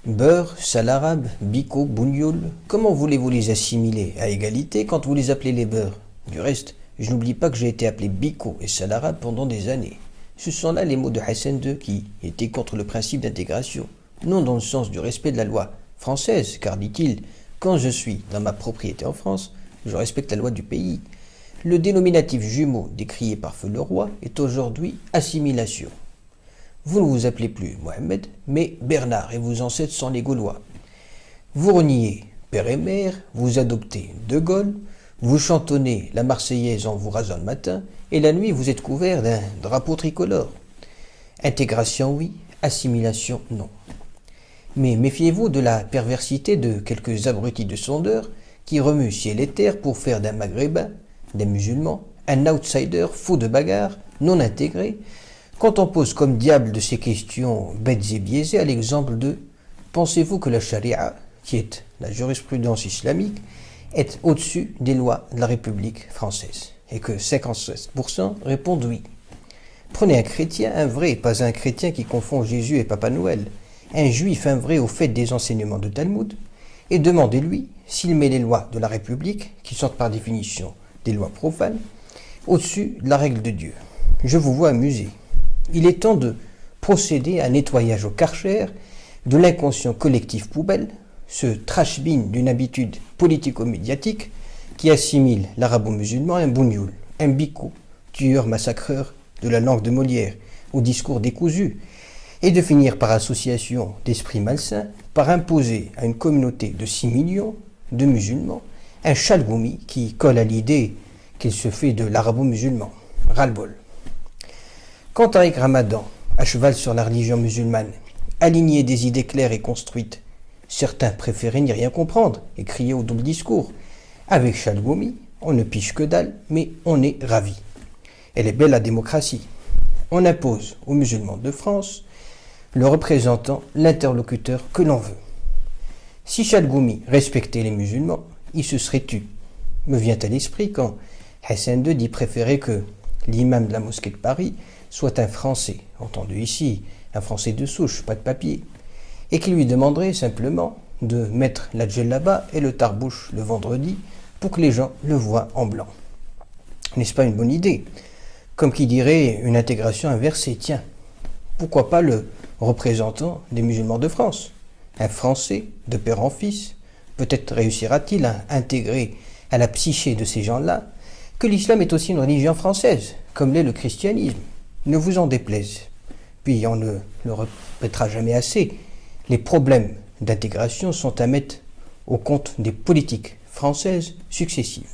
Beurre, salarabe, bico, bougnoul, comment voulez-vous les assimiler à égalité quand vous les appelez les beurs? Du reste, je n'oublie pas que j'ai été appelé bico et salarabe pendant des années. Ce sont là les mots de Hassan II qui étaient contre le principe d'intégration, non dans le sens du respect de la loi française, car dit-il, quand je suis dans ma propriété en France, je respecte la loi du pays. Le dénominatif jumeau décrié par Feu le Roi est aujourd'hui assimilation. Vous ne vous appelez plus Mohamed, mais Bernard et vos ancêtres sont les Gaulois. Vous reniez père et mère, vous adoptez De Gaulle, vous chantonnez la Marseillaise en vous rasant le matin, et la nuit vous êtes couvert d'un drapeau tricolore. Intégration oui, assimilation non. Mais méfiez-vous de la perversité de quelques abrutis de sondeurs qui remuent ciel et terre pour faire d'un Maghrébin, des musulmans, un outsider fou de bagarre, non intégré, quand on pose comme diable de ces questions bêtes et biaisées à l'exemple de « Pensez-vous que la charia, qui est la jurisprudence islamique, est au-dessus des lois de la République française ?» Et que 56% répondent oui. Prenez un chrétien, un vrai, pas un chrétien qui confond Jésus et Papa Noël, un juif, un vrai au fait des enseignements de Talmud, et demandez-lui s'il met les lois de la République, qui sont par définition des lois profanes, au-dessus de la règle de Dieu. Je vous vois amusé. Il est temps de procéder à un nettoyage au Karcher de l'inconscient collectif poubelle, ce trash-bin d'une habitude politico-médiatique qui assimile l'arabo-musulman à un bougnoul, un bico, tueur massacreur de la langue de Molière, au discours décousu, et de finir par association d'esprits malsains, par imposer à une communauté de 6 millions de musulmans un chalgoumi qui colle à l'idée qu'il se fait de l'arabo-musulman. Ras-le-bol. Quant à Eric Ramadan, à cheval sur la religion musulmane, aligné des idées claires et construites, certains préféraient n'y rien comprendre et crier au double discours. Avec Chalgoumi, on ne piche que dalle, mais on est ravi. Elle est belle la démocratie. On impose aux musulmans de France le représentant, l'interlocuteur que l'on veut. Si Chalgoumi respectait les musulmans, il se serait tu. Me vient à l'esprit quand Hassan II dit préférer que l'imam de la mosquée de Paris soit un Français, entendu ici, un Français de souche, pas de papier, et qui lui demanderait simplement de mettre la djellaba et le tarbouche le vendredi pour que les gens le voient en blanc. N'est-ce pas une bonne idée? Comme qui dirait une intégration inversée, tiens, pourquoi pas le représentant des musulmans de France? Un Français, de père en fils, peut-être réussira-t-il à intégrer à la psyché de ces gens-là que l'islam est aussi une religion française, comme l'est le christianisme. Ne vous en déplaise. Puis on ne le répétera jamais assez. Les problèmes d'intégration sont à mettre au compte des politiques françaises successives.